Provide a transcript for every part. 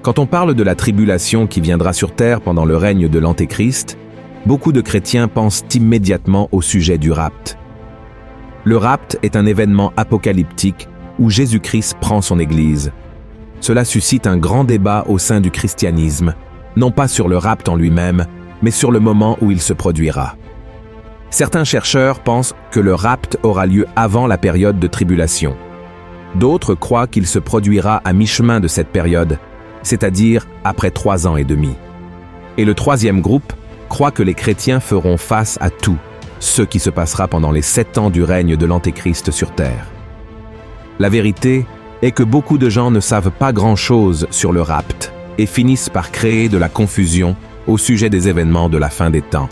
Quand on parle de la tribulation qui viendra sur terre pendant le règne de l'Antéchrist, beaucoup de chrétiens pensent immédiatement au sujet du rapt. Le rapt est un événement apocalyptique où Jésus-Christ prend son Église. Cela suscite un grand débat au sein du christianisme, non pas sur le rapt en lui-même, mais sur le moment où il se produira. Certains chercheurs pensent que le rapt aura lieu avant la période de tribulation. D'autres croient qu'il se produira à mi-chemin de cette période, c'est-à-dire après 3 ans et demi. Et le troisième groupe croit que les chrétiens feront face à tout, ce qui se passera pendant les 7 ans du règne de l'Antéchrist sur terre. La vérité est que beaucoup de gens ne savent pas grand-chose sur le rapt et finissent par créer de la confusion au sujet des événements de la fin des temps.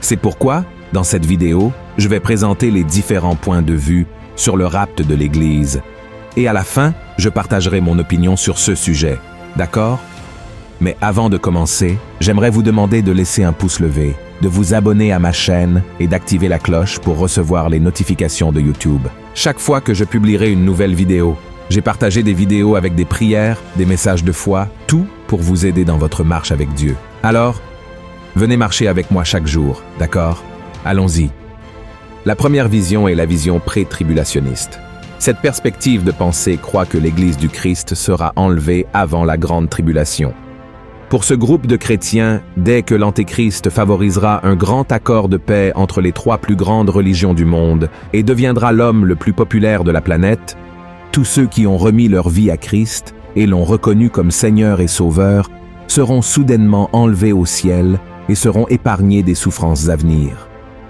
C'est pourquoi, dans cette vidéo, je vais présenter les différents points de vue sur le rapt de l'Église. Et à la fin, je partagerai mon opinion sur ce sujet. D'accord? Mais avant de commencer, j'aimerais vous demander de laisser un pouce levé, de vous abonner à ma chaîne et d'activer la cloche pour recevoir les notifications de YouTube. Chaque fois que je publierai une nouvelle vidéo, j'ai partagé des vidéos avec des prières, des messages de foi, tout pour vous aider dans votre marche avec Dieu. Alors, venez marcher avec moi chaque jour, d'accord? Allons-y. La première vision est la vision pré-tribulationniste. Cette perspective de pensée croit que l'Église du Christ sera enlevée avant la grande tribulation. Pour ce groupe de chrétiens, dès que l'Antéchrist favorisera un grand accord de paix entre les 3 plus grandes religions du monde et deviendra l'homme le plus populaire de la planète, tous ceux qui ont remis leur vie à Christ et l'ont reconnu comme Seigneur et Sauveur seront soudainement enlevés au ciel et seront épargnés des souffrances à venir.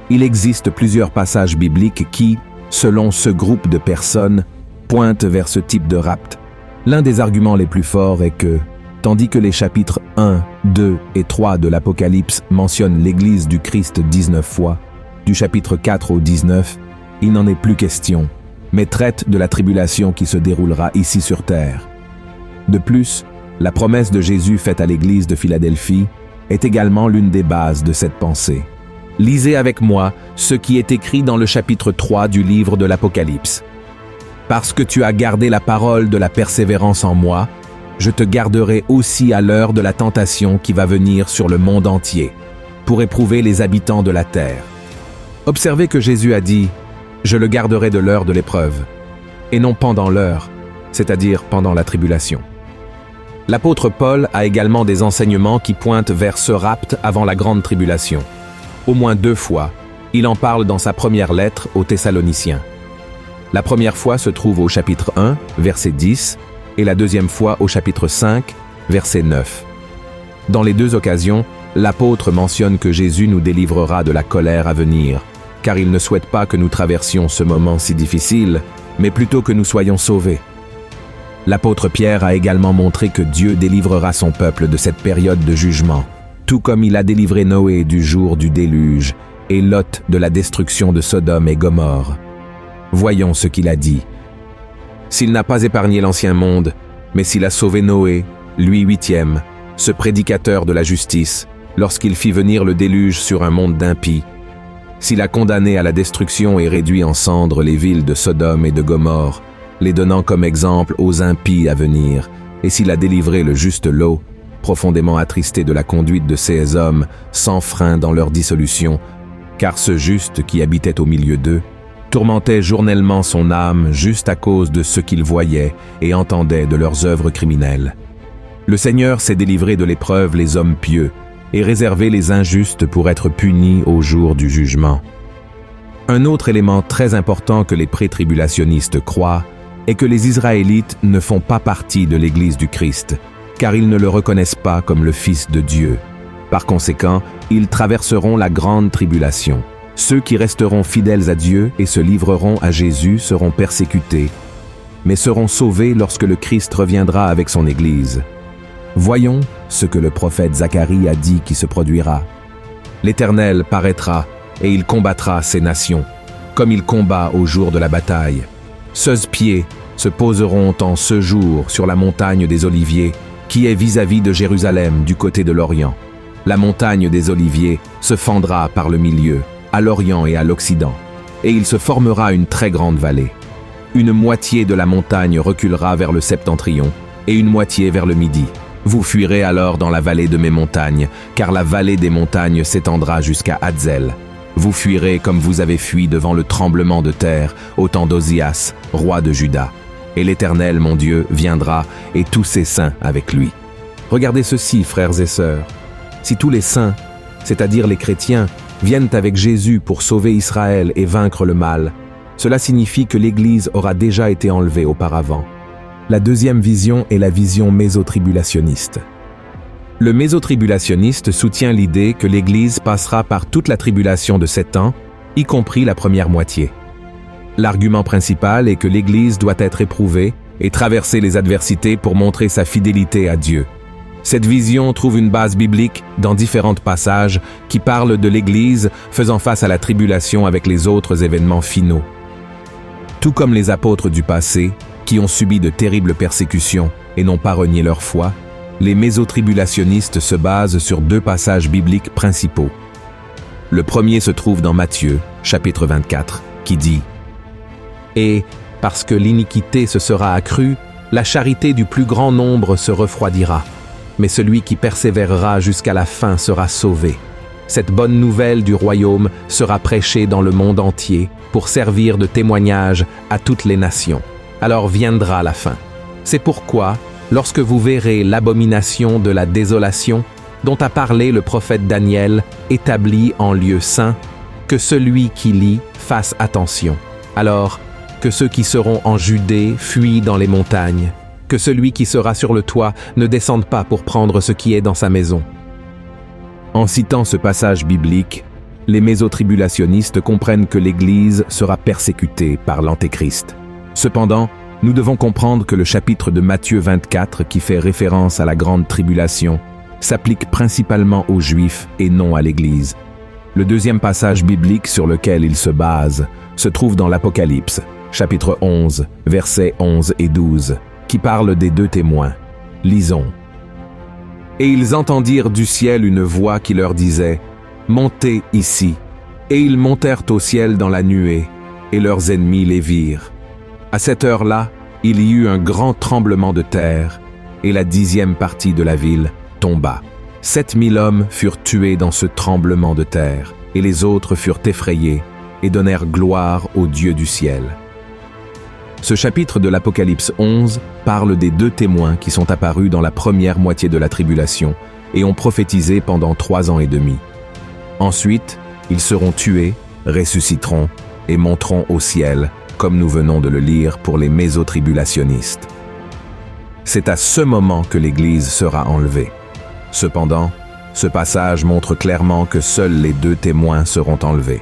Il existe plusieurs passages bibliques qui, selon ce groupe de personnes, pointent vers ce type de rapt. L'un des arguments les plus forts est que, tandis que les chapitres 1, 2 et 3 de l'Apocalypse mentionnent l'Église du Christ 19 fois, du chapitre 4 au 19, il n'en est plus question, mais traite de la tribulation qui se déroulera ici sur terre. De plus, la promesse de Jésus faite à l'Église de Philadelphie est également l'une des bases de cette pensée. Lisez avec moi ce qui est écrit dans le chapitre 3 du livre de l'Apocalypse. « Parce que tu as gardé la parole de la persévérance en moi, je te garderai aussi à l'heure de la tentation qui va venir sur le monde entier, pour éprouver les habitants de la terre. » Observez que Jésus a dit « Je le garderai de l'heure de l'épreuve », et non pendant l'heure, c'est-à-dire pendant la tribulation. L'apôtre Paul a également des enseignements qui pointent vers ce rapt avant la grande tribulation. Au moins 2 fois, il en parle dans sa première lettre aux Thessaloniciens. La première fois se trouve au chapitre 1, verset 10, et la deuxième fois au chapitre 5, verset 9. Dans les 2 occasions, l'apôtre mentionne que Jésus nous délivrera de la colère à venir, car il ne souhaite pas que nous traversions ce moment si difficile, mais plutôt que nous soyons sauvés. L'apôtre Pierre a également montré que Dieu délivrera son peuple de cette période de jugement, tout comme il a délivré Noé du jour du déluge et Lot de la destruction de Sodome et Gomorrhe. Voyons ce qu'il a dit. « S'il n'a pas épargné l'ancien monde, mais s'il a sauvé Noé, lui 8e, ce prédicateur de la justice, lorsqu'il fit venir le déluge sur un monde d'impies, s'il a condamné à la destruction et réduit en cendres les villes de Sodome et de Gomorrhe, les donnant comme exemple aux impies à venir, et s'il a délivré le juste Lot, profondément attristé de la conduite de ces hommes, sans frein dans leur dissolution, car ce juste qui habitait au milieu d'eux, tourmentait journellement son âme juste à cause de ce qu'il voyait et entendait de leurs œuvres criminelles. Le Seigneur s'est délivré de l'épreuve les hommes pieux, et réservé les injustes pour être punis au jour du jugement. Un autre élément très important que les pré-tribulationnistes croient est que les Israélites ne font pas partie de l'Église du Christ, car ils ne le reconnaissent pas comme le Fils de Dieu. Par conséquent, ils traverseront la grande tribulation. Ceux qui resteront fidèles à Dieu et se livreront à Jésus seront persécutés, mais seront sauvés lorsque le Christ reviendra avec son Église. Voyons ce que le prophète Zacharie a dit qui se produira. L'Éternel paraîtra et il combattra ces nations, comme il combat au jour de la bataille. 16 pieds se poseront en ce jour sur la montagne des Oliviers, qui est vis-à-vis de Jérusalem du côté de l'Orient. La montagne des Oliviers se fendra par le milieu, à l'Orient et à l'Occident, et il se formera une très grande vallée. Une moitié de la montagne reculera vers le septentrion, et une moitié vers le midi. Vous fuirez alors dans la vallée de mes montagnes, car la vallée des montagnes s'étendra jusqu'à Hadzel. Vous fuirez comme vous avez fui devant le tremblement de terre au temps d'Ozias, roi de Juda. Et l'Éternel, mon Dieu, viendra, et tous ses saints avec lui. Regardez ceci, frères et sœurs. Si tous les saints, c'est-à-dire les chrétiens, viennent avec Jésus pour sauver Israël et vaincre le mal, cela signifie que l'Église aura déjà été enlevée auparavant. La deuxième vision est la vision mésotribulationniste. Le mésotribulationniste soutient l'idée que l'Église passera par toute la tribulation de 7 ans, y compris la première moitié. L'argument principal est que l'Église doit être éprouvée et traverser les adversités pour montrer sa fidélité à Dieu. Cette vision trouve une base biblique dans différents passages qui parlent de l'Église faisant face à la tribulation avec les autres événements finaux. Tout comme les apôtres du passé, qui ont subi de terribles persécutions et n'ont pas renié leur foi, les mésotribulationnistes se basent sur 2 passages bibliques principaux. Le premier se trouve dans Matthieu, chapitre 24, qui dit « Et, parce que l'iniquité se sera accrue, la charité du plus grand nombre se refroidira, mais celui qui persévérera jusqu'à la fin sera sauvé. Cette bonne nouvelle du royaume sera prêchée dans le monde entier pour servir de témoignage à toutes les nations. Alors viendra la fin. C'est pourquoi, lorsque vous verrez l'abomination de la désolation, dont a parlé le prophète Daniel, établie en lieu saint, que celui qui lit fasse attention. Alors, que ceux qui seront en Judée fuient dans les montagnes, que celui qui sera sur le toit ne descende pas pour prendre ce qui est dans sa maison. » En citant ce passage biblique, les mésotribulationnistes comprennent que l'Église sera persécutée par l'Antéchrist. Cependant, nous devons comprendre que le chapitre de Matthieu 24, qui fait référence à la grande tribulation, s'applique principalement aux Juifs et non à l'Église. Le deuxième passage biblique sur lequel il se base se trouve dans l'Apocalypse, chapitre 11, versets 11 et 12, qui parle des 2 témoins. Lisons. « Et ils entendirent du ciel une voix qui leur disait « Montez ici. » Et ils montèrent au ciel dans la nuée, et leurs ennemis les virent. À cette heure-là, il y eut un grand tremblement de terre, et la 10e partie de la ville tomba. 7000 hommes furent tués dans ce tremblement de terre, et les autres furent effrayés, et donnèrent gloire au Dieu du ciel. Ce chapitre de l'Apocalypse 11 parle des 2 témoins qui sont apparus dans la première moitié de la tribulation et ont prophétisé pendant 3 ans et demi. Ensuite, ils seront tués, ressusciteront et monteront au ciel, comme nous venons de le lire pour les mésotribulationnistes. C'est à ce moment que l'Église sera enlevée. Cependant, ce passage montre clairement que seuls les 2 témoins seront enlevés.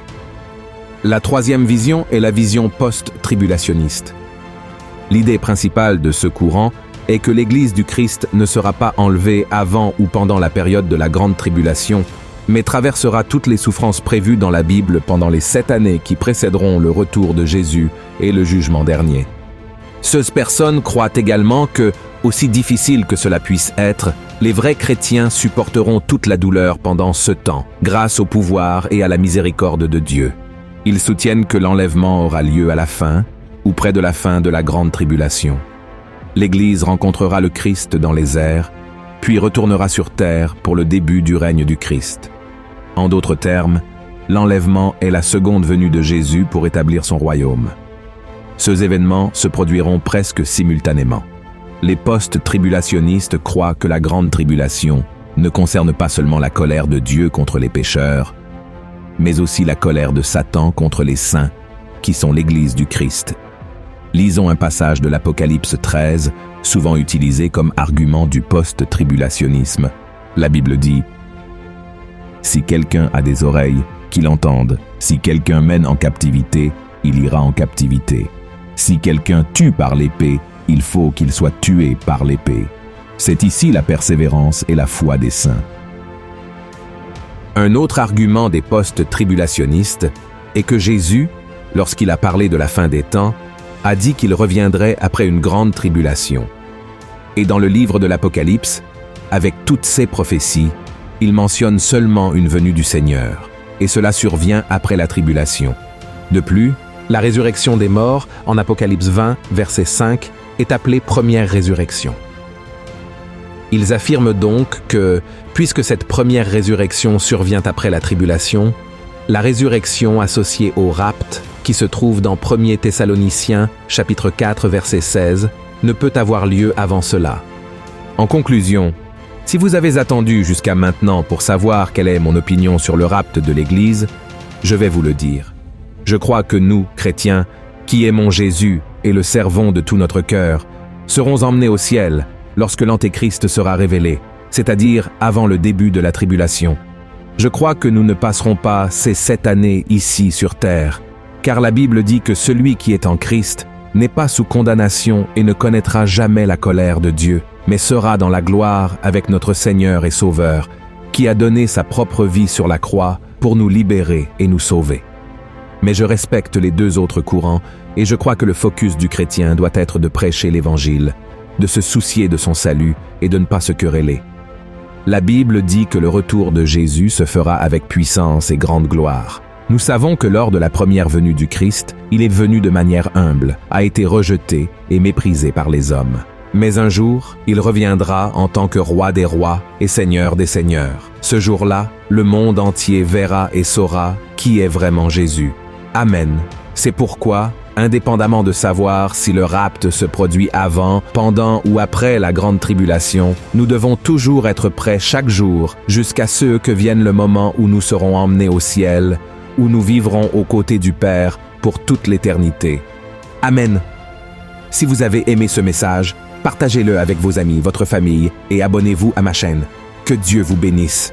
La troisième vision est la vision post-tribulationniste. L'idée principale de ce courant est que l'Église du Christ ne sera pas enlevée avant ou pendant la période de la grande tribulation, mais traversera toutes les souffrances prévues dans la Bible pendant les 7 années qui précéderont le retour de Jésus et le jugement dernier. Ces personnes croient également que, aussi difficile que cela puisse être, les vrais chrétiens supporteront toute la douleur pendant ce temps, grâce au pouvoir et à la miséricorde de Dieu. Ils soutiennent que l'enlèvement aura lieu à la fin, ou près de la fin de la grande tribulation. L'Église rencontrera le Christ dans les airs, puis retournera sur terre pour le début du règne du Christ. En d'autres termes, l'enlèvement est la seconde venue de Jésus pour établir son royaume. Ces événements se produiront presque simultanément. Les post-tribulationnistes croient que la grande tribulation ne concerne pas seulement la colère de Dieu contre les pécheurs, mais aussi la colère de Satan contre les saints, qui sont l'Église du Christ. Lisons un passage de l'Apocalypse 13, souvent utilisé comme argument du post-tribulationnisme. La Bible dit « Si quelqu'un a des oreilles, qu'il entende. Si quelqu'un mène en captivité, il ira en captivité. Si quelqu'un tue par l'épée, il faut qu'il soit tué par l'épée. C'est ici la persévérance et la foi des saints. » Un autre argument des post-tribulationnistes est que Jésus, lorsqu'il a parlé de la fin des temps, a dit qu'il reviendrait après une grande tribulation. Et dans le livre de l'Apocalypse, avec toutes ces prophéties, il mentionne seulement une venue du Seigneur, et cela survient après la tribulation. De plus, la résurrection des morts, en Apocalypse 20, verset 5, est appelée première résurrection. Ils affirment donc que, puisque cette première résurrection survient après la tribulation, la résurrection associée au rapt, qui se trouve dans 1 Thessaloniciens, chapitre 4, verset 16, ne peut avoir lieu avant cela. En conclusion, si vous avez attendu jusqu'à maintenant pour savoir quelle est mon opinion sur le rapt de l'Église, je vais vous le dire. Je crois que nous, chrétiens, qui aimons Jésus et le servons de tout notre cœur, serons emmenés au ciel lorsque l'Antéchrist sera révélé, c'est-à-dire avant le début de la tribulation. Je crois que nous ne passerons pas ces 7 années ici sur terre, car la Bible dit que celui qui est en Christ n'est pas sous condamnation et ne connaîtra jamais la colère de Dieu, mais sera dans la gloire avec notre Seigneur et Sauveur, qui a donné sa propre vie sur la croix pour nous libérer et nous sauver. Mais je respecte les deux autres courants et je crois que le focus du chrétien doit être de prêcher l'Évangile, de se soucier de son salut et de ne pas se quereller. La Bible dit que le retour de Jésus se fera avec puissance et grande gloire. Nous savons que lors de la première venue du Christ, il est venu de manière humble, a été rejeté et méprisé par les hommes. Mais un jour, il reviendra en tant que roi des rois et seigneur des seigneurs. Ce jour-là, le monde entier verra et saura qui est vraiment Jésus. Amen. C'est pourquoi, indépendamment de savoir si le rapt se produit avant, pendant ou après la grande tribulation, nous devons toujours être prêts chaque jour jusqu'à ce que vienne le moment où nous serons emmenés au ciel, où nous vivrons aux côtés du Père pour toute l'éternité. Amen. Si vous avez aimé ce message, partagez-le avec vos amis, votre famille et abonnez-vous à ma chaîne. Que Dieu vous bénisse.